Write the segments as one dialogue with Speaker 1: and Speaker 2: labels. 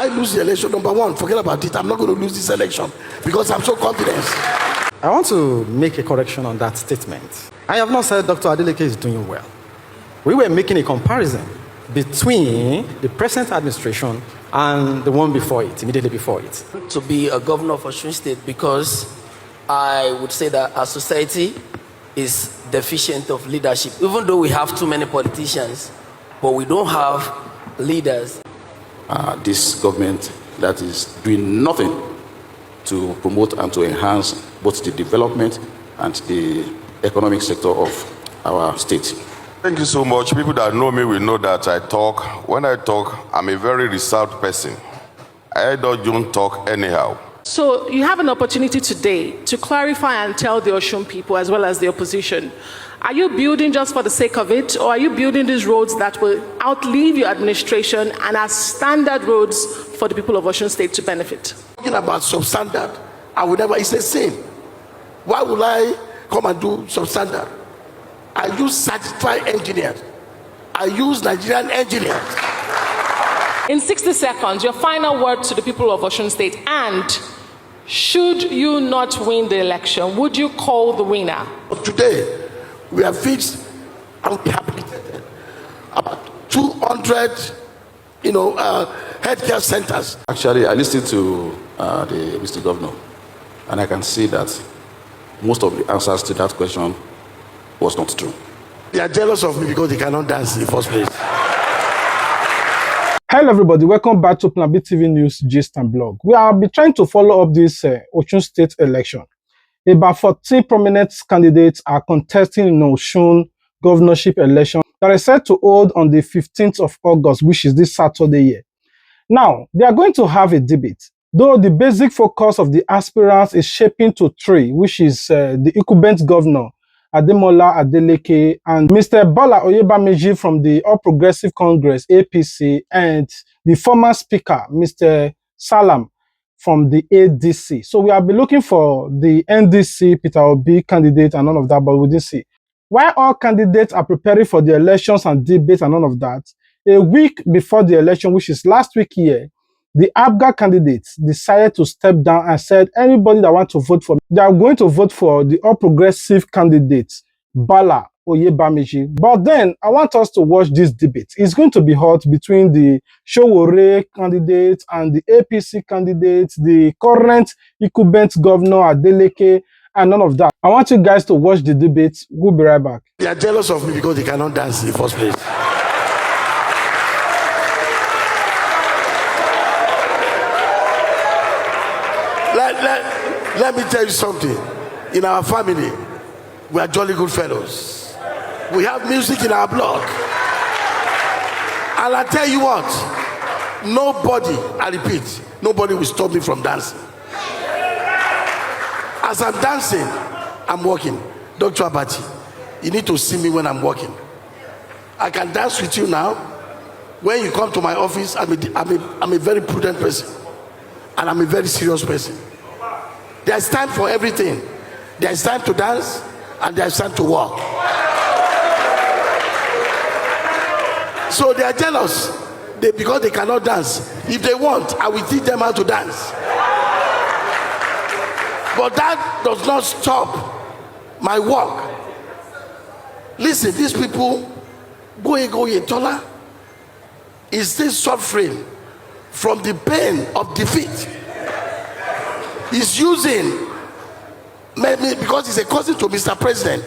Speaker 1: I lose the election, number one, forget about it. I'm not going to lose this election because I'm so confident.
Speaker 2: I want to make a correction on that statement. I have not said Dr. Adeleke is doing well. We were making a comparison between the present administration and the one before it, immediately before it.
Speaker 3: To be a governor of Osun State, because I would say that our society is deficient of leadership. Even though we have too many politicians, but we don't have leaders.
Speaker 4: This government that is doing nothing to promote and to enhance both the development and the economic sector of our state.
Speaker 5: Thank you so much. People that know me will know that when I talk, I'm a very reserved person. I don't talk anyhow.
Speaker 6: So you have an opportunity today to clarify and tell the Osun people as well as the opposition. Are you building just for the sake of it, or are you building these roads that will outlive your administration and are standard roads for the people of Osun State to benefit?
Speaker 1: Talking about substandard, I would never, it's the same. Why would I come and do substandard? I use certified engineers. I use Nigerian engineers.
Speaker 6: In 60 seconds, your final word to the people of Osun State, and should you not win the election, would you call the winner?
Speaker 1: Today, we have fixed and rehabilitated about 200, healthcare centers.
Speaker 4: Actually, I listened to Mr. Governor, and I can see that most of the answers to that question was not true.
Speaker 1: They are jealous of me because they cannot dance in the first place.
Speaker 7: Hello everybody, welcome back to Plan B TV News Gist and Blog. We have been trying to follow up this Osun State election. About 14 prominent candidates are contesting in Osun governorship election that is set to hold on the 15th of August, which is this Saturday here. Now, they are going to have a debate, though the basic focus of the aspirants is shaping to three, which is the incumbent governor, ADELEKE, and Mr. Bala Oyebamiji from the All Progressive Congress, APC, and the former speaker, Mr. Salam, from the ADC. So we have been looking for the NDC, Peter Obi candidate and none of that, but we didn't see. While all candidates are preparing for the elections and debates and none of that, a week before the election, which is last week here, the ABGA candidates decided to step down and said anybody that wants to vote for, they are going to vote for the All Progressive candidate, Bala Oyebamiji. But then I want us to watch this debate. It's going to be hot between the Showore candidate and the APC candidate, the current incumbent governor Adeleke, and none of that. I want you guys to watch the debate. We'll be right back.
Speaker 1: They are jealous of me because they cannot dance in the first place. Let me tell you something. In our family, we are jolly good fellows. We have music in our blood. And I tell you what, nobody, I repeat, nobody will stop me from dancing. As I'm dancing, I'm walking. Dr. Abati, you need to see me when I'm walking. I can dance with you now. When you come to my office, I'm a very prudent person. And I'm a very serious person. There's time for everything. There's time to dance and there's time to walk. So they are jealous because they cannot dance. If they want, I will teach them how to dance. But that does not stop my work. Listen, these people, Tola, is still suffering from the pain of defeat. He's using, maybe because he's a cousin to Mr. President,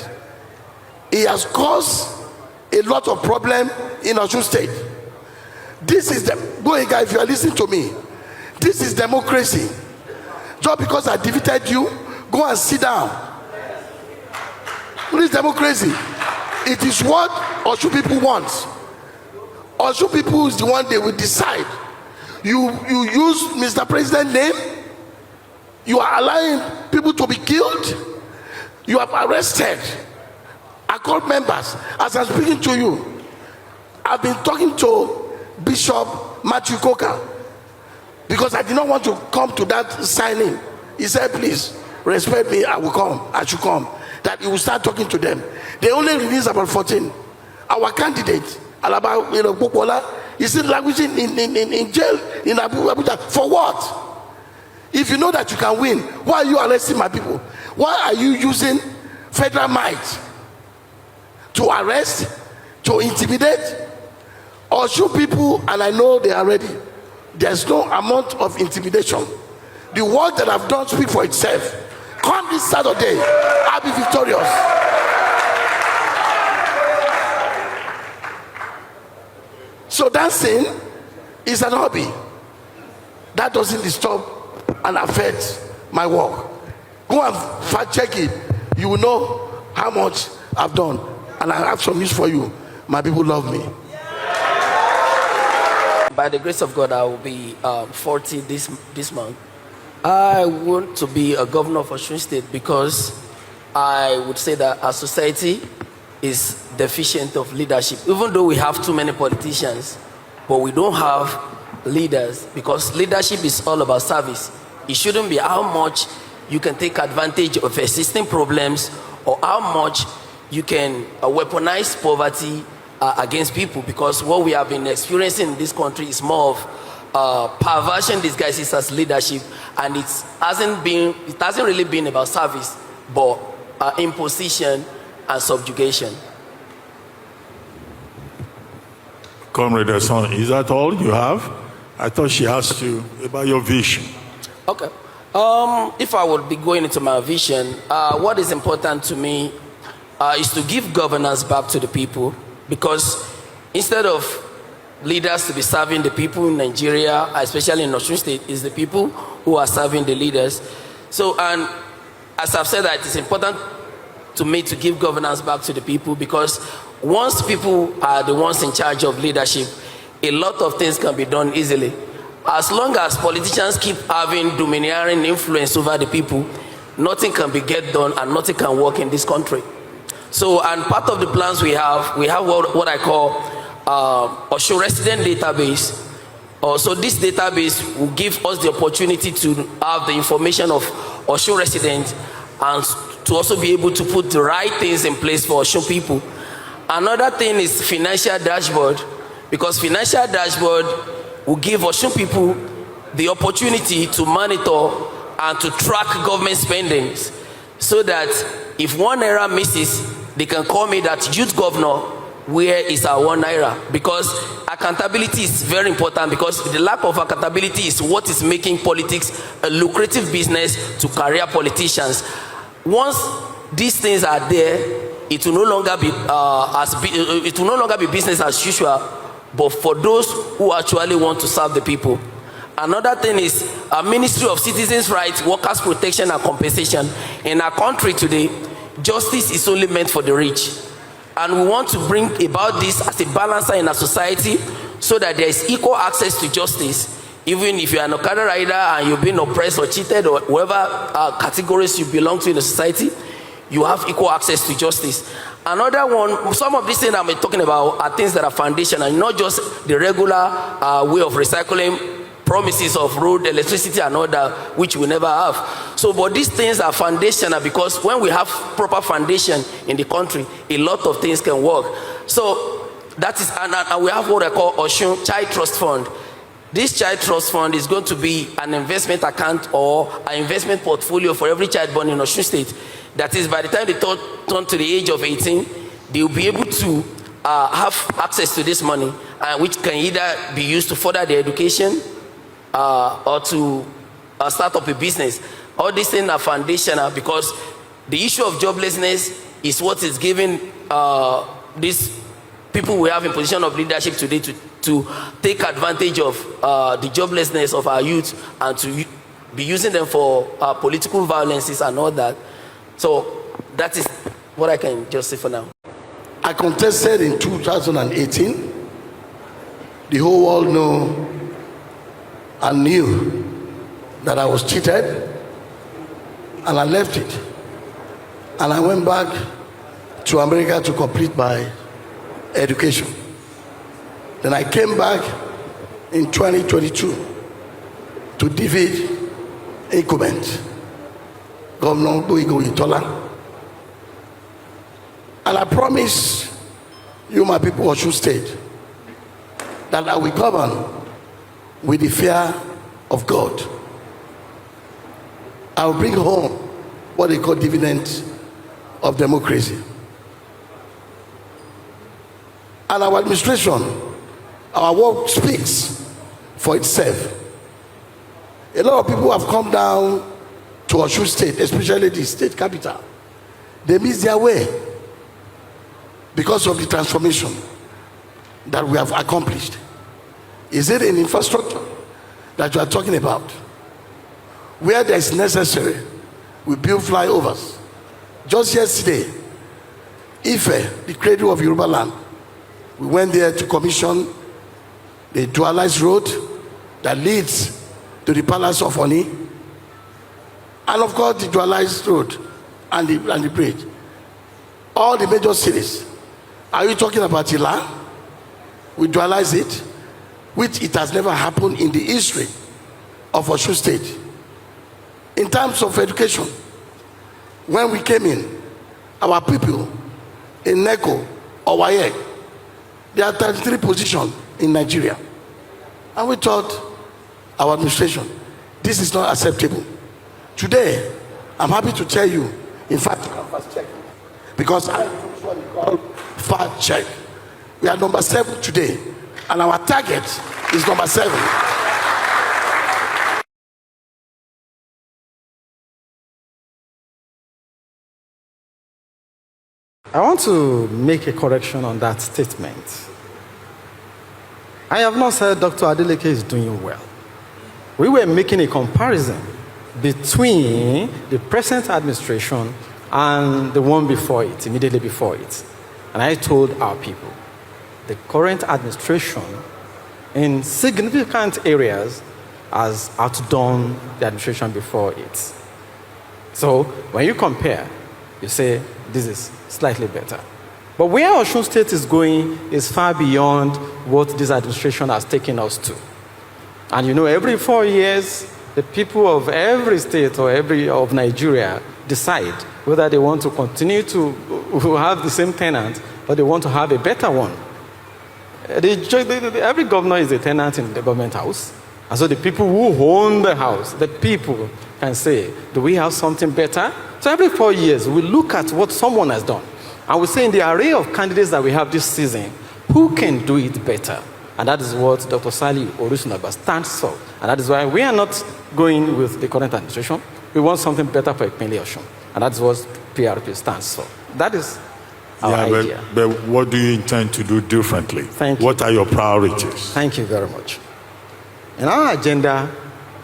Speaker 1: he has caused a lot of problem in Osun State. This is if you are listening to me, this is democracy. Just because I defeated you, go and sit down. What is democracy? It is what Osun people want. Osun people is the one they will decide. You use Mr. President's name. You are allowing people to be killed. You have arrested accord members. As I'm speaking to you, I've been talking to Bishop Matthew Coker because I did not want to come to that signing. He said, please respect me, I will come, I should come. That he will start talking to them. They only released about 14. Our candidate, Alaba Bukola, Is it languishing in jail in Abuja? For what? If you know that you can win, why are you arresting my people? Why are you using federal might to arrest, to intimidate? Or should people, and I know they are ready, there's no amount of intimidation. The work that I've done speak for itself. Come this Saturday, I'll be victorious. So dancing is an hobby. That doesn't disturb and affect my work. Go and fact check it. You will know how much I've done. And I have some news for you. My people love me.
Speaker 3: By the grace of God, I will be 40 this month. I want to be a governor of Osun State because I would say that our society is deficient of leadership. Even though we have too many politicians, but we don't have leaders, because leadership is all about service. It shouldn't be how much you can take advantage of existing problems or how much you can weaponize poverty against people, because what we have been experiencing in this country is more of perversion disguises as leadership, and it hasn't really been about service, but imposition and subjugation.
Speaker 8: Comrade Osun, is that all you have? I thought she asked you about your vision.
Speaker 3: Okay. If I would be going into my vision, what is important to me is to give governance back to the people, because instead of leaders to be serving the people in Nigeria, especially in Osun State, is the people who are serving the leaders. So, and as I've said, that it's important to me to give governance back to the people, because once people are the ones in charge of leadership, a lot of things can be done easily. As long as politicians keep having domineering influence over the people, nothing can be get done and nothing can work in this country. So, and part of the plans we have what I call Osun resident database. So this database will give us the opportunity to have the information of Osun residents and to also be able to put the right things in place for Osun people. Another thing is financial dashboard, because financial dashboard will give Osun people the opportunity to monitor and to track government spendings, so that if 1 naira misses, they can call me that youth governor, where is our 1 naira? Because accountability is very important, because the lack of accountability is what is making politics a lucrative business to career politicians. Once these things are there, it will no longer be business as usual, but for those who actually want to serve the people. Another thing is a Ministry of Citizens' Rights, Workers' Protection and Compensation. In our country today, justice is only meant for the rich. And we want to bring about this as a balancer in our society, so that there is equal access to justice. Even if you are an Okada rider and you've been oppressed or cheated, or whatever categories you belong to in the society, you have equal access to justice. Another one, some of these things I'm talking about are things that are foundational, not just the regular way of recycling, promises of road, electricity and all that, which we never have. So, but these things are foundational, because when we have proper foundation in the country, a lot of things can work. So that is, and we have what I call Osun Child Trust Fund. This Child Trust Fund is going to be an investment account or an investment portfolio for every child born in Osun State. That is, by the time they turn to the age of 18, they will be able to have access to this money, which can either be used to further their education or to start up a business. All these things are foundational, because the issue of joblessness is what is giving these people we have in position of leadership today to take advantage of the joblessness of our youth and to be using them for political violences and all that. So that is what I can just say for now.
Speaker 1: I contested in 2018. The whole world know and knew that I was cheated, and I left it. And I went back to America to complete my education. Then I came back in 2022 to defeat incumbent Governor Itola. And I promise you, my people of Osun State, that I will govern with the fear of God. I will bring home what they call dividend of democracy. And our administration, our work speaks for itself. A lot of people have come down to Osun State, especially the state capital. They miss their way because of the transformation that we have accomplished. Is it in infrastructure that you are talking about? Where there is necessary, we build flyovers. Just yesterday, Ife, the cradle of Yoruba land, we went there to commission the dualized road that leads to the palace of Oni, and of course the dualized road and the bridge. All the major cities. Are you talking about Ila? We dualize it, which it has never happened in the history of Osun State. In terms of education, when we came in, our people in NECO or WAEC, there are 33 positions in Nigeria. And we thought, our administration, this is not acceptable. Today, I'm happy to tell you, in fact, you can fast check, because I use what we call fact check. We are number 7 today, and our target is number 7.
Speaker 2: I want to make a correction on that statement. I have not said Dr. Adeleke is doing well. We were making a comparison between the present administration and the one before it, immediately before it. And I told our people, the current administration in significant areas has outdone the administration before it. So when you compare, you say this is slightly better. But where Osun State is going is far beyond what this administration has taken us to. And you know, every 4 years, the people of every state or of Nigeria decide whether they want to continue to have the same tenant or they want to have a better one. Every governor is a tenant in the government house. And so the people who own the house, the people can say, do we have something better? So every 4 years, we look at what someone has done. And we say in the array of candidates that we have this season, who can do it better? And that is what Dr. Sali Orusunaba stands for. And that is why we are not going with the current administration. We want something better for Ipinle Osun. And that is what PRP stands for. That is our idea.
Speaker 8: But what do you intend to do differently?
Speaker 2: Thank you.
Speaker 8: What are your priorities?
Speaker 2: Thank you very much. In our agenda,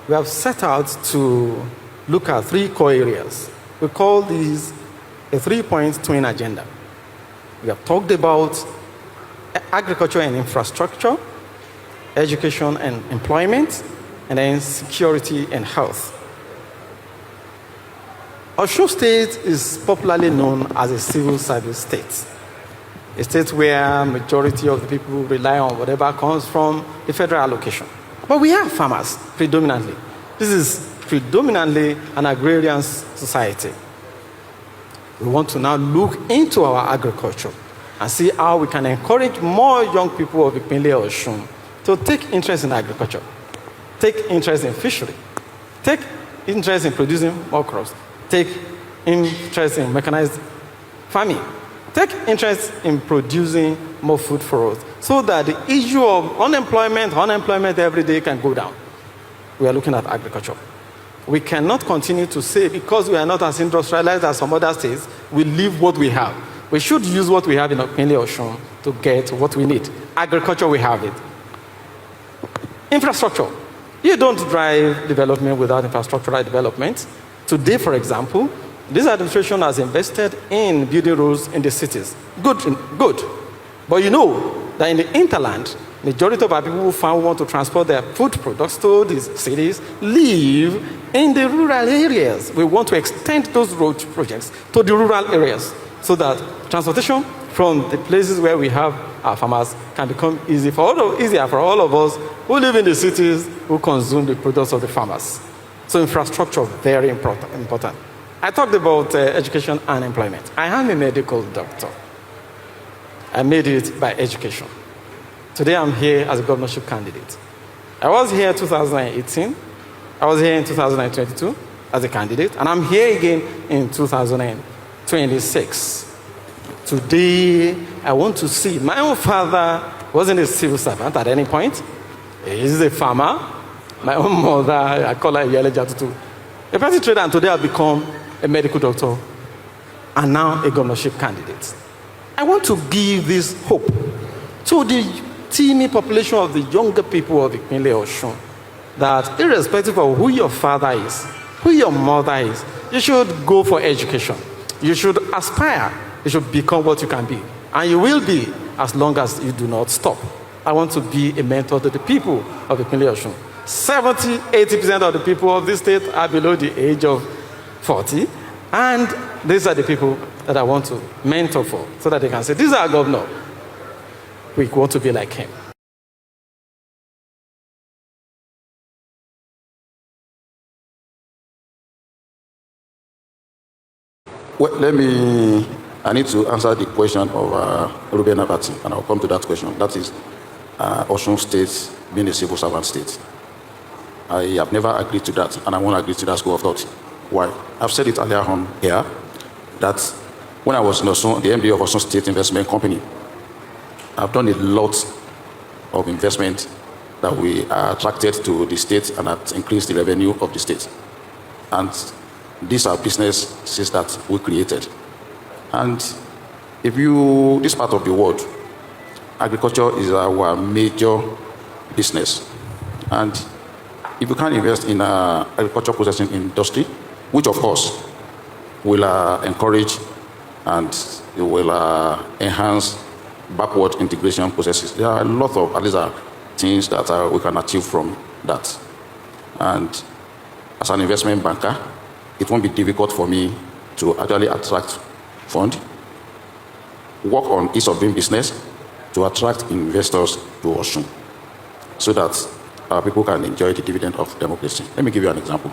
Speaker 2: we have set out to look at 3 core areas. We call these a 3-point twin agenda. We have talked about agriculture and infrastructure, education and employment, and then security and health. Osun State is popularly known as a civil service state. A state where majority of the people rely on whatever comes from the federal allocation. But we have farmers, predominantly. This is predominantly an agrarian society. We want to now look into our agriculture and see how we can encourage more young people of Ipinle Osun to take interest in agriculture, take interest in fishery, take interest in producing more crops, take interest in mechanized farming, take interest in producing more food for us, so that the issue of unemployment every day can go down. We are looking at agriculture. We cannot continue to say, because we are not as industrialized as some other states, we leave what we have. We should use what we have in Ipinle Osun to get what we need. Agriculture, we have it. Infrastructure. You don't drive development without infrastructural development. Today, for example, this administration has invested in building roads in the cities. Good. But you know that in the hinterland, majority of our people who want to transport their food products to these cities live in the rural areas. We want to extend those road projects to the rural areas so that transportation from the places where we have our farmers can become easier for all of us who live in the cities, who consume the products of the farmers. So infrastructure, very important. I talked about education and employment. I am a medical doctor. I made it by education. Today I'm here as a governorship candidate. I was here in 2018. I was here in 2022 as a candidate, and I'm here again in 2026. Today, I want to see. My own father wasn't a civil servant at any point. He's a farmer. My own mother, I call her Yele Jatutu, a petty trader, and today I've become a medical doctor and now a governorship candidate. I want to give this hope to the teeming population of the younger people of Ipinle Osun that irrespective of who your father is, who your mother is, you should go for education. You should aspire. You should become what you can be. And you will be as long as you do not stop. I want to be a mentor to the people of Ipinle Osun. 70-80% of the people of this state are below the age of 40. And these are the people that I want to mentor for so that they can say, this is our governor. We want to be like him.
Speaker 4: Well, I need to answer the question of Ruben Abati, and I'll come to that question. That is Osun State being a civil servant state. I have never agreed to that, and I won't agree to that school of thought. Why? I've said it earlier on here, that when I was in Osun, the MD of Osun State Investment Company, I've done a lot of investment that we attracted to the state and that increased the revenue of the state. And these are businesses that we created. And this part of the world, agriculture is our major business. And if you can't invest in agriculture processing industry, which of course will encourage and it will enhance backward integration processes. There are a lot of things that we can achieve from that. And as an investment banker, it won't be difficult for me to actually attract funds, work on ease of doing business to attract investors to Osun so that our people can enjoy the dividend of democracy. Let me give you an example.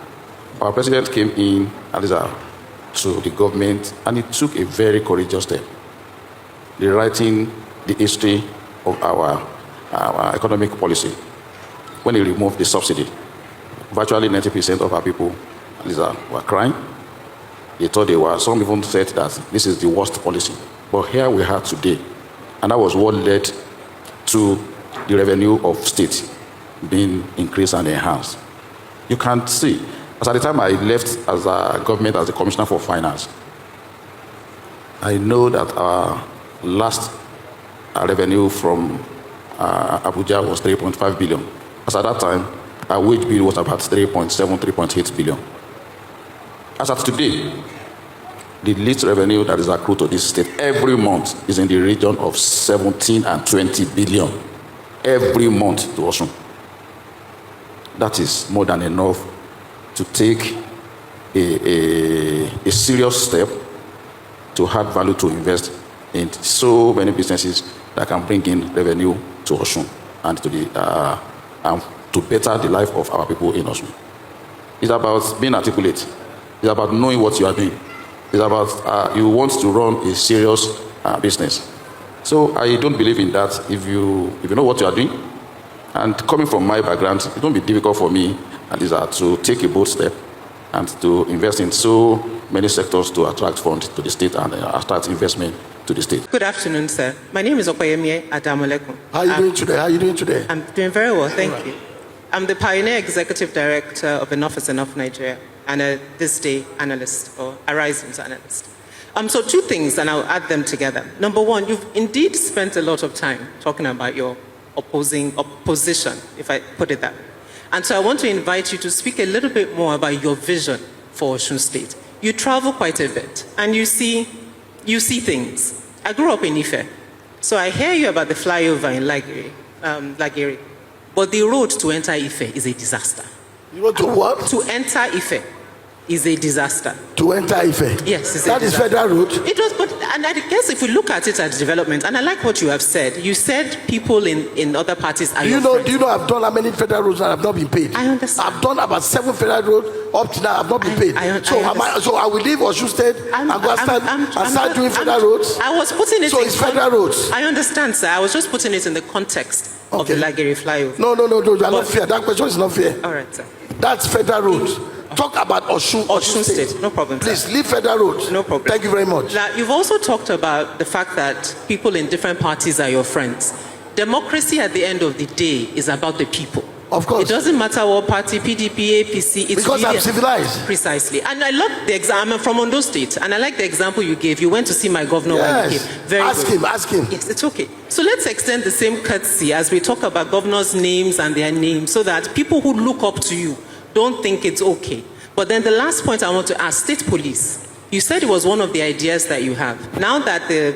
Speaker 4: Our president came in to the government and he took a very courageous step, rewriting the history of our economic policy. When he removed the subsidy, virtually 90% of our people were crying. They thought some even said that this is the worst policy. But here we are today, and that was what led to the revenue of state being increased and enhanced. You can see, as at the time I left as a government as the Commissioner for Finance, I know that our last revenue from Abuja was 3.5 billion. As at that time, our wage bill was about 3.7, 3.8 billion. As at today, the least revenue that is accrued to this state every month is in the region of 17 and 20 billion every month to Osun. That is more than enough to take a serious step to add value to invest in so many businesses that can bring in revenue to Osun and to better the life of our people in Osun. It's about being articulate. It's about knowing what you are doing. It's about you want to run a serious business. So I don't believe in that. If you know what you are doing, and coming from my background, it won't be difficult for me to take a bold step and to invest in so many sectors to attract funds to the state and attract investment to the state.
Speaker 9: Good afternoon, sir. My name is Okoyemi ADELEKE.
Speaker 1: How are you doing today?
Speaker 9: I'm doing very well, thank you. I'm the Pioneer Executive Director of Enough is Enough Nigeria and a This Day analyst or a Risings analyst. So two things, and I'll add them together. Number one, you've indeed spent a lot of time talking about your opposition, if I put it that way. And so I want to invite you to speak a little bit more about your vision for Osun State. You travel quite a bit, and you see things. I grew up in Ife, so I hear you about the flyover in Lagere, but the road to enter Ife is a disaster.
Speaker 1: You want to what?
Speaker 9: To enter Ife. is a disaster.
Speaker 1: To enter Ife?
Speaker 9: Yes, it's
Speaker 1: that is federal road.
Speaker 9: It was, but and I guess if we look at it as development, and I like what you have said. You said people in other parties are your friends.
Speaker 1: Do you know I've done how many federal roads that have not been paid?
Speaker 9: I understand.
Speaker 1: I've done about 7 federal roads up to now. I've not been paid. So I will leave Osun State and go start doing federal roads.
Speaker 9: I was putting it.
Speaker 1: So it's federal roads.
Speaker 9: I understand, sir. I was just putting it in the context of the Lagere flyover.
Speaker 1: No. You are not fair. That question is not fair.
Speaker 9: All right, sir.
Speaker 1: That's federal roads. Talk about Osun State.
Speaker 9: No problem, sir.
Speaker 1: Please leave federal roads.
Speaker 9: No problem.
Speaker 1: Thank you very much.
Speaker 9: Now, you've also talked about the fact that people in different parties are your friends. Democracy at the end of the day is about the people.
Speaker 1: Of course.
Speaker 9: It doesn't matter what party, PDP, APC. It's
Speaker 1: because
Speaker 9: really
Speaker 1: I'm civilized.
Speaker 9: Precisely. And I love the example. I'm from Ondo State, and I like the example you gave. You went to see my governor when he came. Very good.
Speaker 1: Ask him.
Speaker 9: Yes, it's okay. So let's extend the same courtesy as we talk about governors' names and their names, so that people who look up to you don't think it's okay. But then the last point I want to ask, state police. You said it was one of the ideas that you have. Now that the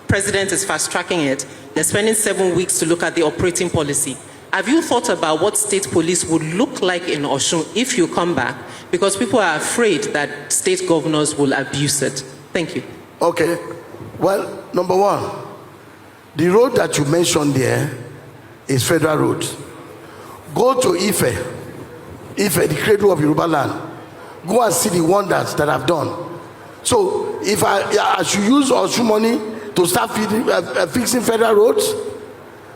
Speaker 9: president is fast-tracking it, they're spending 7 weeks to look at the operating policy. Have you thought about what state police would look like in Osun if you come back? Because people are afraid that state governors will abuse it. Thank you.
Speaker 1: Okay. Well, number one, the road that you mentioned there is federal road. Go to Ife, the cradle of Yoruba land. Go and see the wonders that I've done. So if I should use Osun money to start fixing federal roads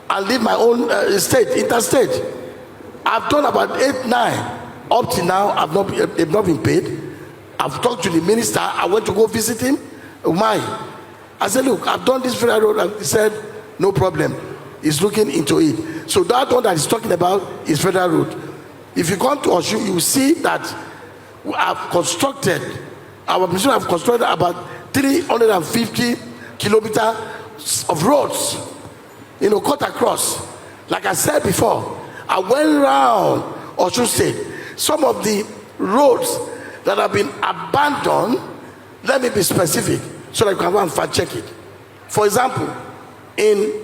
Speaker 1: and leave my own interstate. I've done about 8, 9. Up to now, they've not been paid. I've talked to the minister. I went to go visit him. I said, look, I've done this federal road. And he said, no problem. He's looking into it. So that one that he's talking about is federal road. If you come to Osun, you will see that our administration have constructed about 350 kilometers of roads, cut across. Like I said before, I went around Osun State. Some of the roads that have been abandoned, let me be specific, so that you can go and fact check it. For example, in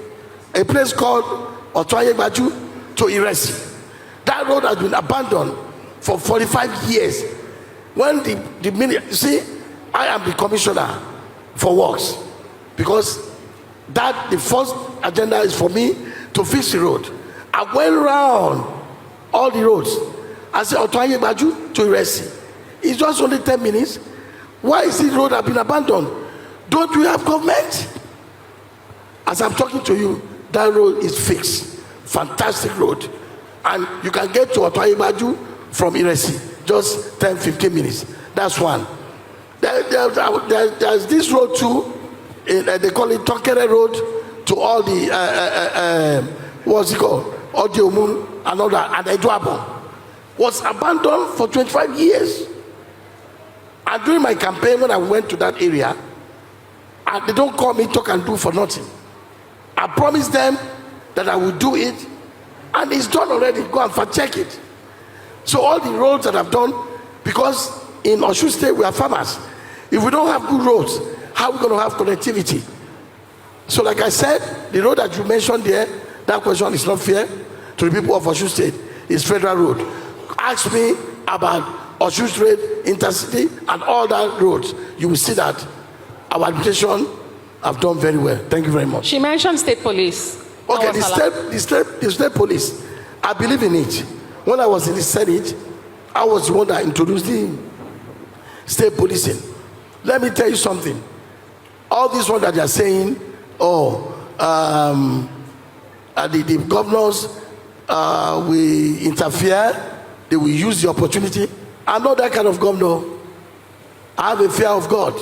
Speaker 1: a place called Otoyegbaju to Iresi, that road has been abandoned for 45 years. When the minute, see, I am the commissioner for works, because the first agenda is for me to fix the road. I went around all the roads. I said, Otoyegbaju to Iresi. It's just only 10 minutes. Why is this road have been abandoned? Don't we have government? As I'm talking to you, that road is fixed. Fantastic road. And you can get to Otoyegbaju from Iresi. Just 10-15 minutes. That's one. There's this road too. They call it Tokere Road to all the what's it called? Odiomun and all that, and Edwabo was abandoned for 25 years. And during my campaign, when I went to that area, and they don't call me talk and do for nothing. I promised them that I will do it, and it's done already. Go and fact check it. So all the roads that I've done, because in Osun State we are farmers. If we don't have good roads, how are we going to have connectivity? So like I said, the road that you mentioned there, that question is not fair to the people of Osun State. It's federal road. Ask me about Osun State, Intercity, and all that roads. You will see that our administration have done very well. Thank you very much.
Speaker 6: She mentioned state police.
Speaker 1: Okay, the state police, I believe in it. When I was in the Senate, I was the one that introduced the state policing. Let me tell you something. All this one that they are saying, the governors will interfere, they will use the opportunity. I'm not that kind of governor. I have a fear of God.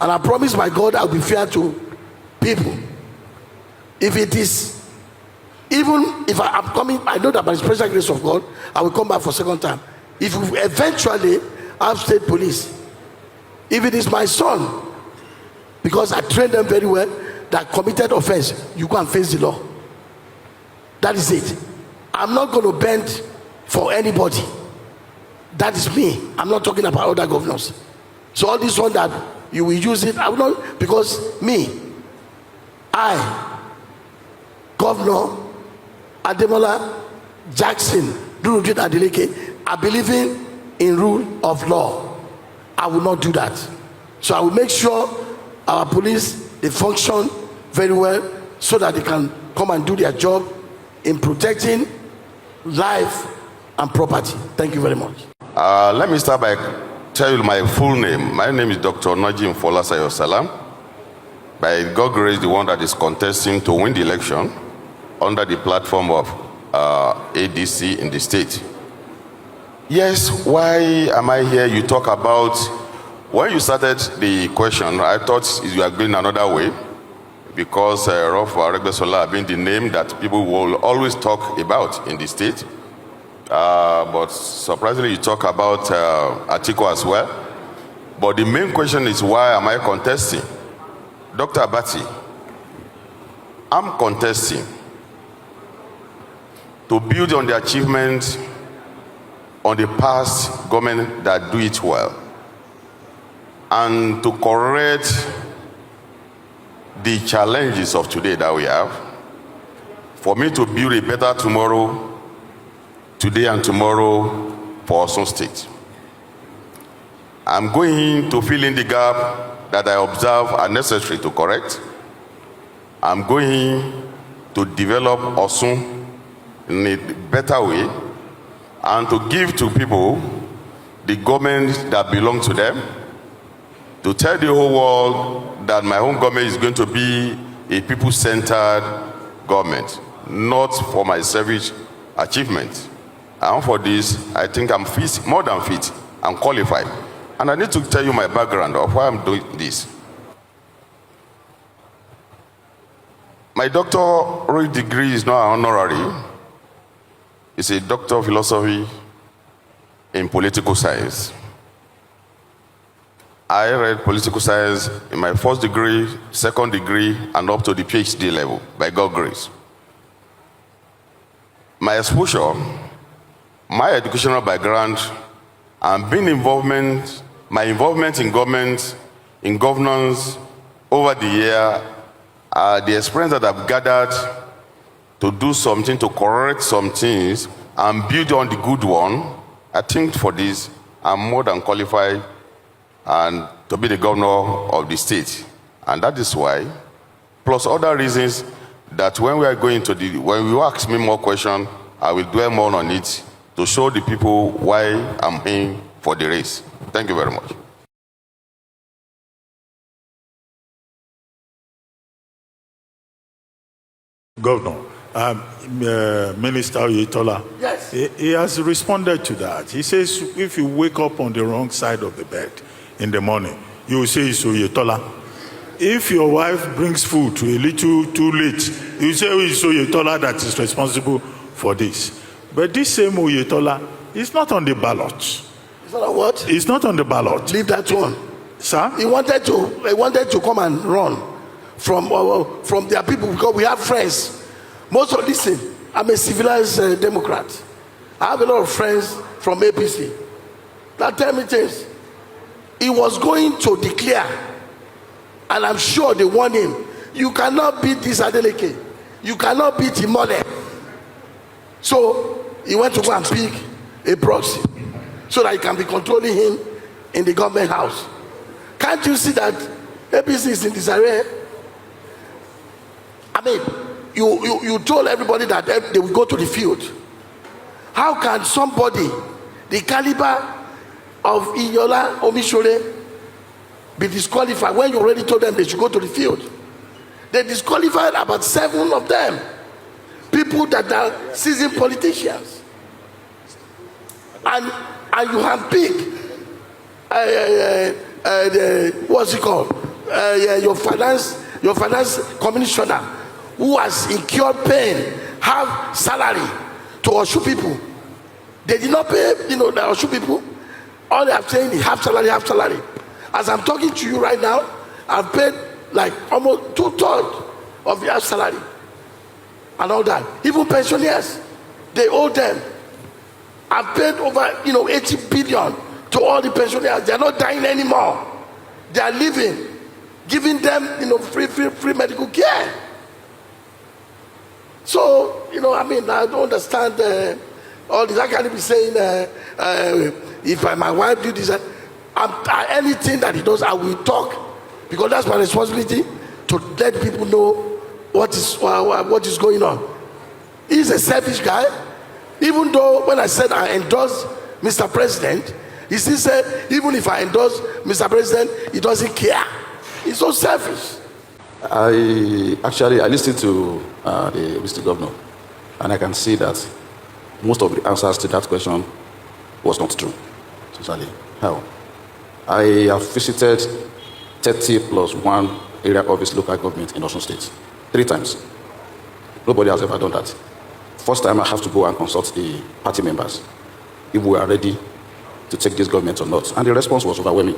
Speaker 1: And I promise my God I'll be fair to people. If it is, even if I'm coming, I know that by the special grace of God, I will come back for a second time. If we eventually have state police, if it is my son, because I trained them very well, that committed offense, you go and face the law. That is it. I'm not going to bend for anybody. That is me. I'm not talking about other governors. So all this one that you will use it, I will not, because me, Governor Ademola Jackson, Durudin Adeleke, I believe in in rule of law. I will not do that. So I will make sure our police, they function very well so that they can come and do their job in protecting life and property. Thank you very much.
Speaker 5: Let me start by telling you my full name. My name is Dr. Najim Folasayo Salam. By God's grace, the one that is contesting to win the election under the platform of ADC in the state. Yes, why am I here? You talk about, when you started the question, I thought you were going another way because Rof Aregbesola has been the name that people will always talk about in the state. But surprisingly, you talk about Atiku as well. But the main question is, why am I contesting? Dr. Abati, I'm contesting to build on the achievements on the past government that do it well, and to correct the challenges of today that we have, for me to build a better tomorrow, today and tomorrow, for Osun State. I'm going to fill in the gap that I observe are necessary to correct. I'm going to develop Osun in a better way and to give to people the government that belongs to them, to tell the whole world that my own government is going to be a people-centered government, not for my selfish achievement. And for this, I think I'm fit, more than fit, I'm qualified. And I need to tell you my background of why I'm doing this. My doctorate degree is not an honorary. It's a doctor of philosophy in political science. I read political science in my first degree, second degree, and up to the PhD level, by God's grace. My exposure, my educational background, and my involvement in government, in governance over the year, the experience that I've gathered to do something, to correct some things, and build on the good one. I think for this, I'm more than qualified and to be the governor of the state. And that is why, plus other reasons, that when we are going to when you ask me more questions, I will dwell more on it to show the people why I'm in for the race. Thank you very much.
Speaker 8: Governor, Minister Oyetola,
Speaker 1: Yes.
Speaker 8: he has responded to that. He says if you wake up on the wrong side of the bed in the morning, you will say it's Oyetola. If your wife brings food to a little too late, you say it's Oyetola that is responsible for this. But this same Oyetola is not on the ballot.
Speaker 1: It's not a what?
Speaker 8: It's not on the ballot.
Speaker 1: Leave that one.
Speaker 8: Sir?
Speaker 1: He wanted to come and run from their people because we have friends. Most of, listen, I'm a civilized Democrat. I have a lot of friends from APC that tell me things. He was going to declare, and I'm sure they warned him, you cannot beat this Adeleke. You cannot beat Imole. So he went to go and pick a proxy so that he can be controlling him in the government house. Can't you see that APC is in disarray? I mean, you told everybody that they will go to the field. How can somebody the caliber of Iyola Omishore be disqualified when you already told them they should go to the field? They disqualified about 7 of them. People that are seasoned politicians. And you have picked what's it called? Your finance commissioner who has incurred pain, have salary to Osun people. They did not pay, the Osun people. All they have saying is half salary, half salary. As I'm talking to you right now, I've paid like almost 2/3 of the half salary and all that. Even pensioners, they owe them. I've paid over 80 billion to all the pensioners. They are not dying anymore. They are living, giving them free medical care. So I don't understand all this. I can't be saying, if my wife do this, anything that he does, I will talk, because that's my responsibility to let people know what is going on. He's a selfish guy. Even though when I said I endorse Mr. President, he still said even if I endorse Mr. President, he doesn't care. He's so selfish.
Speaker 4: I listened to the Mr. Governor, and I can see that most of the answers to that question was not true. Sincerely. How? I have visited 30 plus 1 area office local government in Osun State 3 times. Nobody has ever done that. First time I have to go and consult the party members if we are ready to take this government or not. And the response was overwhelming.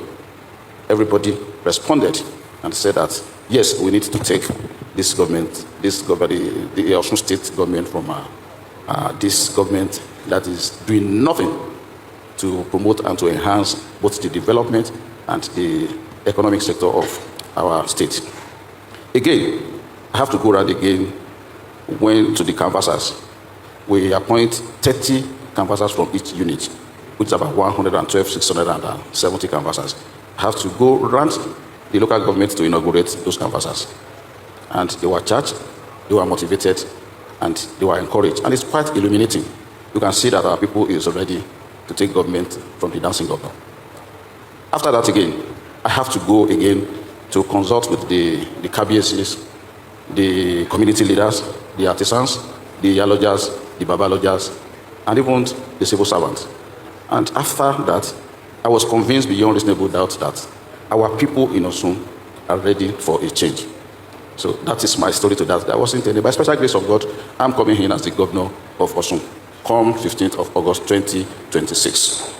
Speaker 4: Everybody responded and said that, yes, we need to take this government, the Osun State government from this government that is doing nothing to promote and to enhance both the development and the economic sector of our state. Again, I have to go around again to the canvassers. We appoint 30 canvassers from each unit, which is about 112,670 canvassers. I have to go around the local government to inaugurate those canvassers. And they were charged, they were motivated, and they were encouraged. And it's quite illuminating. You can see that our people is ready to take government from the dancing governor. After that again, I have to go again to consult with the KBSs, the community leaders, the artisans, the Yalojas, the Babalojas, and even the civil servants. And after that, I was convinced beyond reasonable doubt that our people in Osun are ready for a change. So that is my story to that. That wasn't any, by special grace of God, I'm coming in as the governor of Osun, come 15th of August 2026.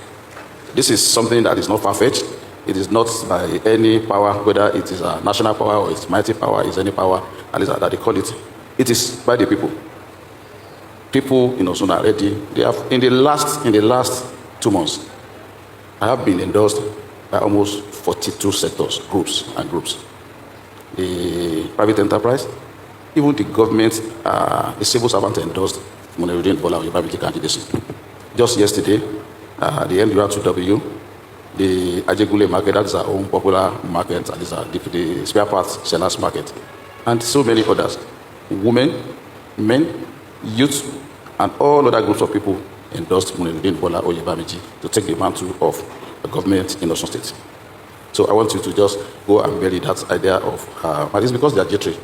Speaker 4: This is something that is not far-fetched. It is not by any power, whether it is a national power or it's mighty power, it's any power, at least that they call it. It is by the people. People in Osun are ready. They have, in the last 2 months, I have been endorsed by almost 42 sectors, groups. The private enterprise, even the government, the civil servant endorsed Munirudin Bola Oyebamiji candidacy. Just yesterday, the NUR2W, the Ajegule market, that is our own popular market, that is the spare parts sellers market, and so many others, women, men, youth, and all other groups of people endorsed Munirudin Bola Oyebamiji to take the mantle of the government in Osun State. So I want you to just go and bury that idea of, but it's because they are jittery.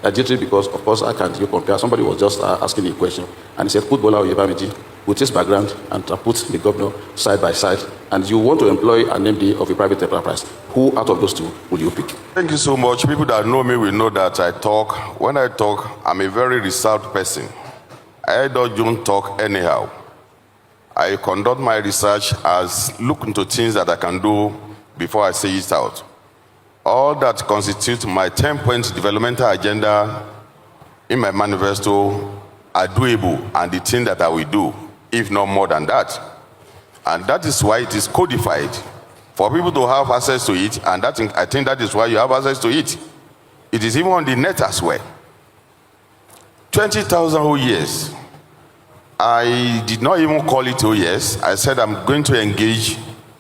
Speaker 4: They are jittery because, of course, how can you compare? Somebody was just asking me a question, and he said, put Bola Oyebamiji with his background and put the governor side by side, and you want to employ an MD of a private enterprise. Who out of those two will you pick?
Speaker 5: Thank you so much. People that know me will know that when I talk, I'm a very reserved person. I don't talk anyhow. I conduct my research as look into things that I can do before I say it out. All that constitutes my 10-point developmental agenda in my manifesto are doable, and the thing that I will do, if not more than that. And that is why it is codified for people to have access to it, and I think that is why you have access to it. It is even on the net as well. 20,000 whole years. I did not even call it 2 years. I said I'm going to engage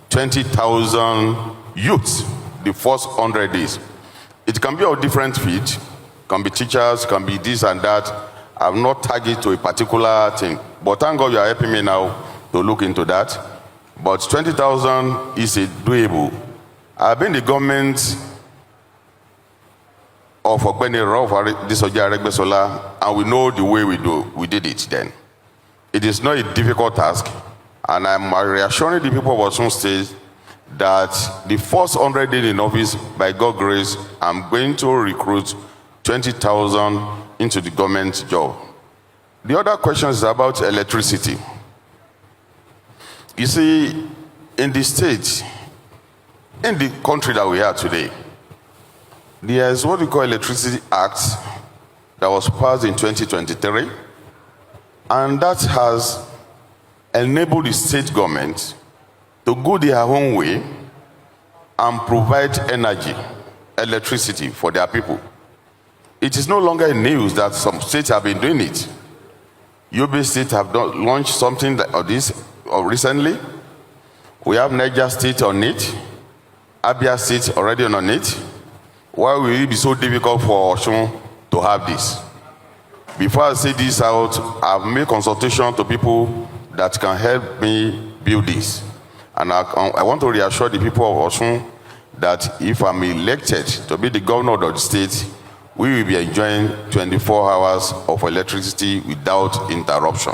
Speaker 5: 20,000 youths the first 100 days. It can be of different fields, can be teachers, can be this and that. I'm not targeted to a particular thing. But thank God you are helping me now to look into that. But 20,000 is a doable. I've been the government of Ogbeni Disoja Regbesola, and we know the way we did it then. It is not a difficult task, and I'm reassuring the people of Osun State that the first 100 days in office, by God's grace, I'm going to recruit 20,000 into the government job. The other question is about electricity. You see, in the state, in the country that we are today, there is what we call Electricity Act that was passed in 2023, and that has enabled the state government to go their own way and provide energy, electricity for their people. It is no longer news that some states have been doing it. UB State have launched something recently. We have Niger State on it, Abia State already on it. Why will it be so difficult for Osun to have this? Before I say this out, I've made consultation to people that can help me build this. And I want to reassure the people of Osun that if I'm elected to be the governor of the state, we will be enjoying 24 hours of electricity without interruption.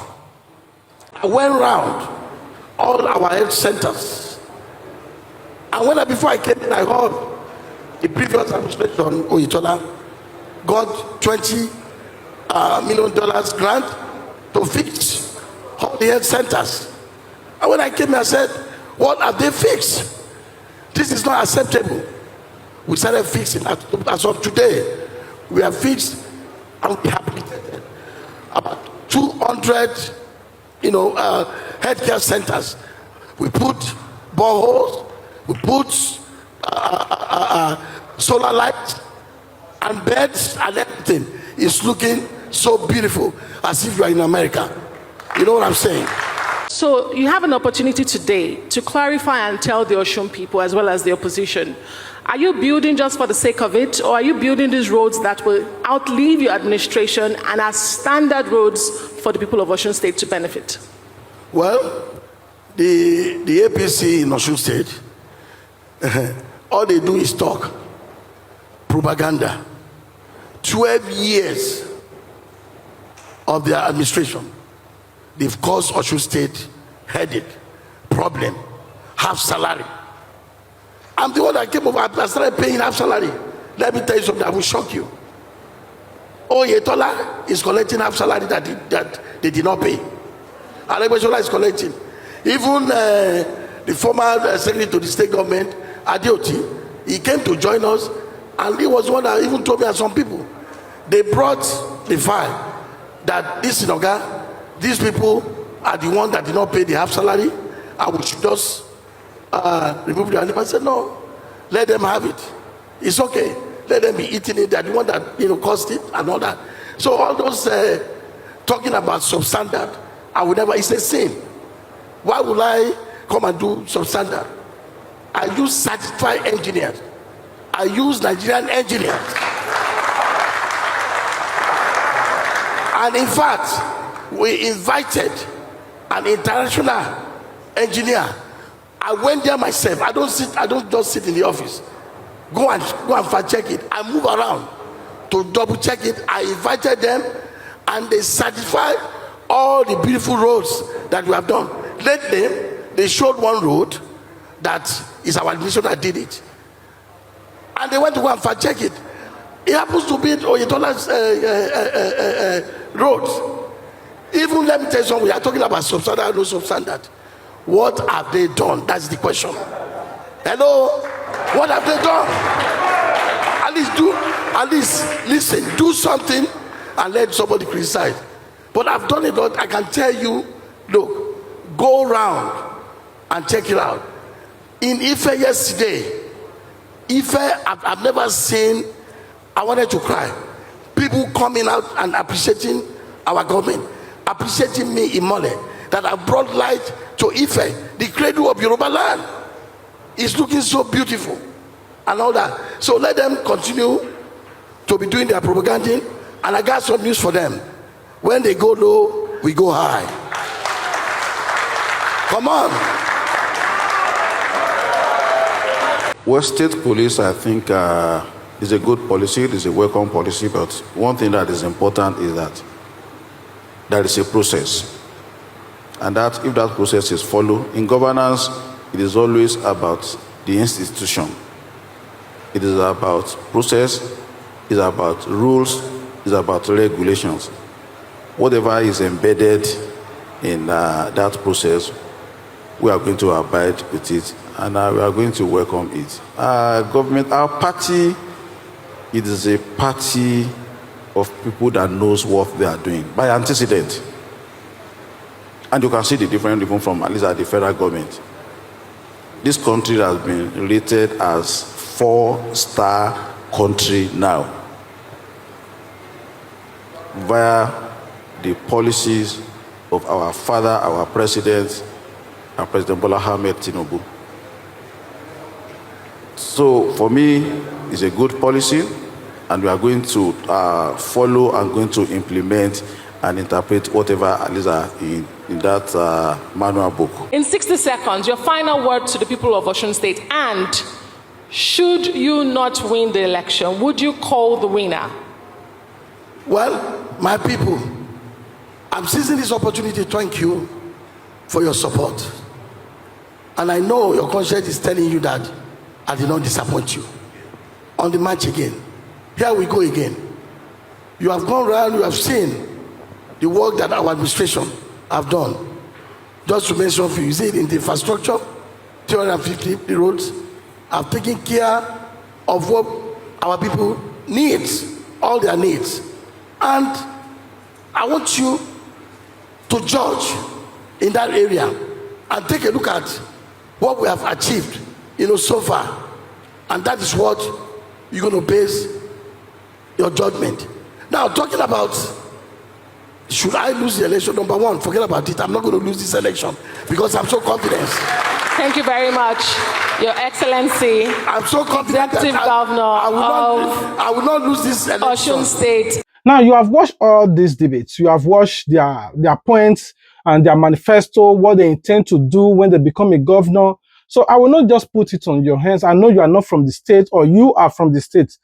Speaker 1: I went round all our health centers. And before I came in, I heard the previous administration, Oyetola, got $20 million grant to fix all the health centers. And when I came here, I said, what have they fixed? This is not acceptable. We started fixing. As of today, we have fixed and rehabilitated about 200 healthcare centers. We put boreholes, we put solar lights and beds and everything. It's looking so beautiful, as if you are in America. You know what I'm saying?
Speaker 6: So you have an opportunity today to clarify and tell the Osun people as well as the opposition. Are you building just for the sake of it, or are you building these roads that will outlive your administration and as standard roads for the people of Osun State to benefit?
Speaker 1: Well, the APC in Osun State, all they do is talk, propaganda. 12 years of their administration, they've caused Osun State headache, problem, half salary. I'm the one that came over, I started paying half salary. Let me tell you something that will shock you. Oyetola is collecting half salary that they did not pay. Alebeshola is collecting. Even the former secretary to the state government, Adeoti, he came to join us, and he was one that even told me and some people, they brought the file that this Sinoga, these people are the ones that did not pay the half salary, and we should just remove the animal. I said, no, let them have it. It's okay. Let them be eating it. They're the one that caused it and all that. So all those talking about substandard, I would never. It's the same. Why would I come and do substandard? I use certified engineers. I use Nigerian engineers. And in fact, we invited an international engineer. I went there myself. I don't just sit in the office. Go and fact check it. I move around to double check it. I invited them, and they certified all the beautiful roads that we have done. Lately, they showed one road that is our administration that did it, and they went to go and fact check it. It happens to be Oyetola's road. Even let me tell you something. We are talking about substandard, no substandard. What have they done? That's the question. Hello? What have they done? At least listen, do something and let somebody criticize. But I've done it all. I can tell you, look, go around and check it out. In Ife yesterday, I've never seen, I wanted to cry. People coming out and appreciating our government, appreciating me in Mole, that I brought light to Ife, the cradle of Yoruba land. It's looking so beautiful and all that. So let them continue to be doing their propaganda, and I got some news for them. When they go low, we go high. Come on.
Speaker 4: West State Police, I think, is a good policy. It is a welcome policy. But one thing that is important is that there is a process. And that if that process is followed, in governance, it is always about the institution. It is about process, it is about rules, it is about regulations. Whatever is embedded in that process, we are going to abide with it, and we are going to welcome it. Government, our party, it is a party of people that knows what they are doing by antecedent. And you can see the difference even from at least at the federal government. This country has been rated as 4-star country now via the policies of our father, our president, and President Bola Ahmed TINUBU. So for me, it's a good policy, and we are going to follow and going to implement and interpret whatever at least in that manual book.
Speaker 6: In 60 seconds, your final word to the people of Osun State, and should you not win the election, would you call the winner?
Speaker 1: Well, my people, I'm seizing this opportunity to thank you for your support. And I know your conscience is telling you that I did not disappoint you. On the march again. Here we go again. You have gone around, you have seen the work that our administration have done. Just to mention for you, see it in the infrastructure, 350 roads. I've taken care of what our people need, all their needs. And I want you to judge in that area and take a look at what we have achieved, so far. And that is what you're going to base your judgment. Now, talking about should I lose the election, number one, forget about it. I'm not going to lose this election because I'm so confident.
Speaker 6: Thank you very much, Your Excellency.
Speaker 1: I'm so confident
Speaker 6: Executive
Speaker 1: that
Speaker 6: Governor
Speaker 1: I will not lose this election.
Speaker 6: Osun State.
Speaker 7: Now, you have watched all these debates. You have watched their points and their manifesto, what they intend to do when they become a governor. So I will not just put it on your hands. I know you are not from the state, or you are from the state,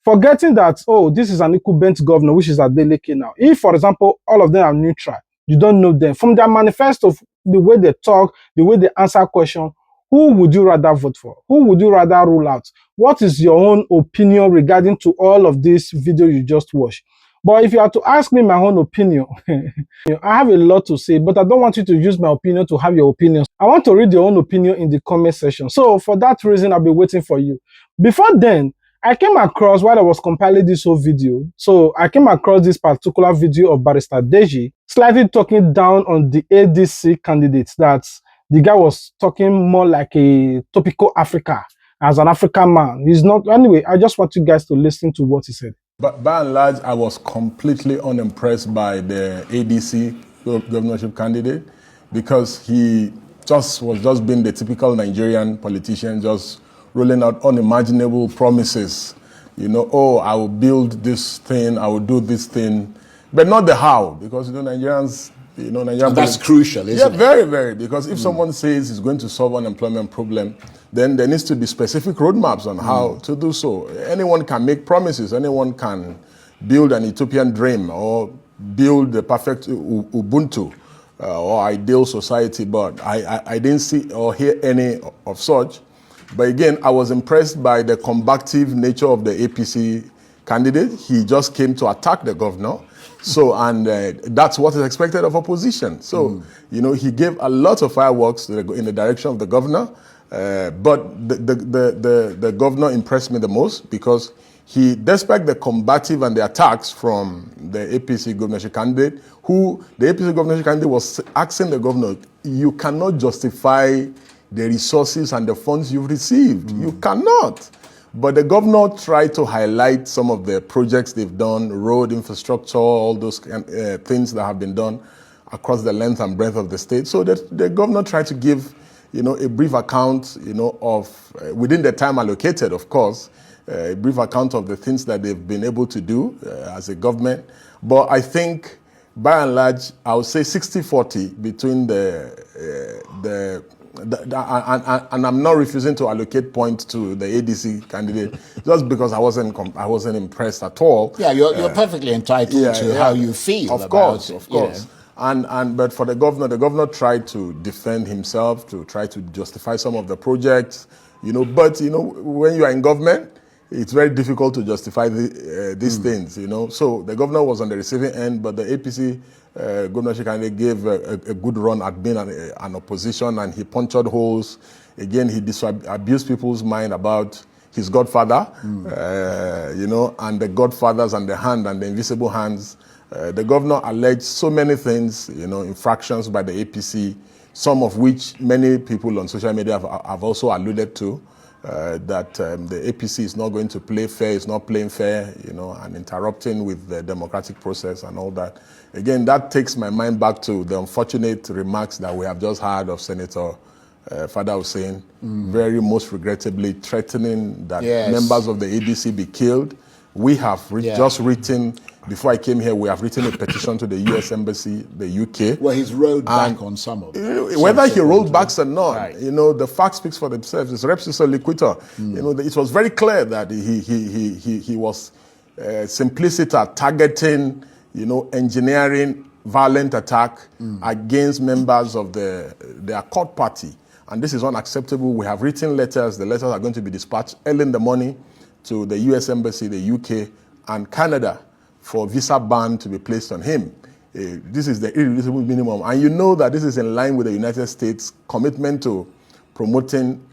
Speaker 7: forgetting that, oh, this is an incumbent governor, which is ADELEKE now. If, for example, all of them are neutral, you don't know them. From their manifesto, the way they talk, the way they answer questions, who would you rather vote for? Who would you rather rule out? What is your own opinion regarding to all of this video you just watched? But if you are to ask me my own opinion, I have a lot to say, but I don't want you to use my opinion to have your opinion. I want to read your own opinion in the comment section. So for that reason, I'll be waiting for you. Before then, I came across, while I was compiling this whole video, so I came across this particular video of Barrister Deji slightly talking down on the ADC candidates, that the guy was talking more like a topical Africa, as an African man. He's not. Anyway, I just want you guys to listen to what he said.
Speaker 10: But by and large, I was completely unimpressed by the ADC governorship candidate, because he was just being the typical Nigerian politician, just rolling out unimaginable promises. Oh, I will build this thing, I will do this thing, but not the how, because Nigerians, Nigerian.
Speaker 11: That's crucial, isn't it?
Speaker 10: Yeah, very, very. Because if someone says he's going to solve unemployment problem, then there needs to be specific roadmaps on how to do so. Anyone can make promises. Anyone can build an utopian dream or build the perfect Ubuntu or ideal society. But I didn't see or hear any of such. But again, I was impressed by the combative nature of the APC candidate. He just came to attack the governor. So, and that's what is expected of opposition. So, he gave a lot of fireworks in the direction of the governor. But the governor impressed me the most, because he, despite the combative and the attacks from the APC governorship candidate, the APC governorship candidate was asking the governor, you cannot justify the resources and the funds you've received. You cannot. But the governor tried to highlight some of the projects they've done, road infrastructure, all those things that have been done across the length and breadth of the state. So the governor tried to give, a brief account, of, within the time allocated, of course, a brief account of the things that they've been able to do as a government. But I think, by and large, I would say 60-40 between and I'm not refusing to allocate points to the ADC candidate just because I wasn't impressed at all.
Speaker 11: Yeah, you're perfectly entitled to how you feel.
Speaker 10: Of course. But for the governor tried to defend himself, to try to justify some of the projects, But when you are in government, it's very difficult to justify these things, So the governor was on the receiving end, but the APC governorship candidate gave a good run at being an opposition, and he punctured holes. Again, he abused people's mind about his godfather, and the godfathers and the hand and the invisible hands. The governor alleged so many things, infractions by the APC, some of which many people on social media have also alluded to. that the APC is not going to play fair, it's not playing fair, you know, and interrupting with the democratic process and all that. Again, that takes my mind back to the unfortunate remarks that we have just heard of Senator Father Osun, very most regrettably threatening that members of the ADC be killed. We have just written, before I came here, we have written a petition to the US Embassy, the UK.
Speaker 11: Well, he's rolled back on some of them.
Speaker 10: Whether he rolled back or not, you know, the fact speaks for themselves. It's Repsis Liquitor. You know, it was very clear that he was simplicity at targeting, you know, engineering violent attack against members of the Accord Party. And this is unacceptable. We have written letters. The letters are going to be dispatched early in the morning to the US Embassy, the UK, and Canada for visa ban to be placed on him. This is the irreducible minimum. And you know that this is in line with the United States' commitment to promoting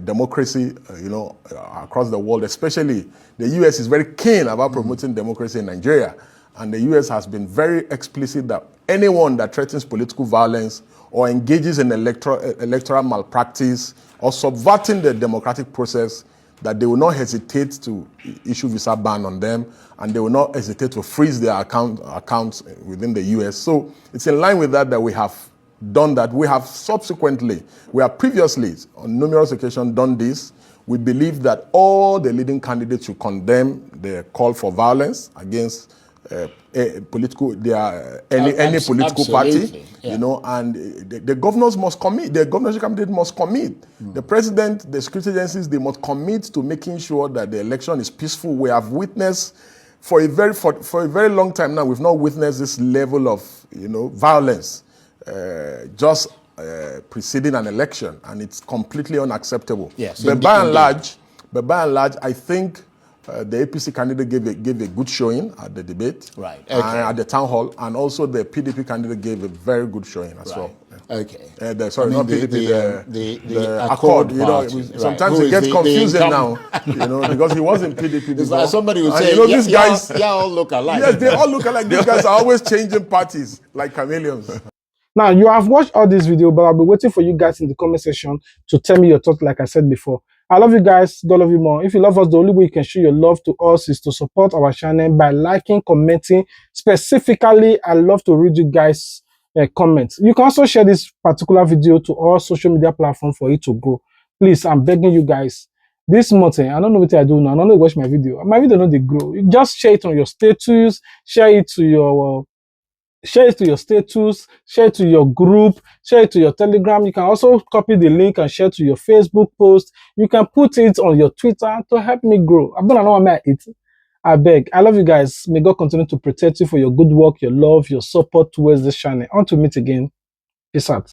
Speaker 10: democracy, you know, across the world. Especially the US is very keen about promoting democracy in Nigeria. And the US has been very explicit that anyone that threatens political violence or engages in electoral malpractice or subverting the democratic process, that they will not hesitate to issue visa ban on them, and they will not hesitate to freeze their accounts within the US. So it's in line with that we have done that. We have previously, on numerous occasions, done this. We believe that all the leading candidates should condemn the call for violence against any political party, you know, and the governors must commit. The governorship candidate must commit. The president, the security agencies, they must commit to making sure that the election is peaceful. We have witnessed for a very long time now. We've not witnessed this level of, you know, violence just preceding an election, and it's completely unacceptable.
Speaker 11: Yes,
Speaker 10: but by and large, I think. The APC candidate gave a good showing at the debate,
Speaker 11: right? Okay.
Speaker 10: At the town hall, and also the PDP candidate gave a very good showing as well.
Speaker 11: Okay.
Speaker 10: Not PDP, the Accord. You know, sometimes it gets confusing now, you know, because he was in PDP before.
Speaker 11: Like somebody would say,
Speaker 10: you know, these guys,
Speaker 11: all look alike.
Speaker 10: Yes, they all look alike. These guys are always changing parties like chameleons.
Speaker 7: Now, you have watched all this video, but I'll be waiting for you guys in the comment section to tell me your thoughts, like I said before. I love you guys. God love you more. If you love us, the only way you can show your love to us is to support our channel by liking, commenting. Specifically, I love to read you guys' comments. You can also share this particular video to all social media platforms for it to grow. Please, I'm begging you guys. This month, I don't know what I do now. I don't watch my video. My video not they grow. You just share it on your status, share it to your status, share it to your group, share it to your Telegram. You can also copy the link and share to your Facebook post. You can put it on your Twitter to help me grow. I beg. I love you guys. May God continue to protect you for your good work, your love, your support towards this channel. Until we meet again. Peace out.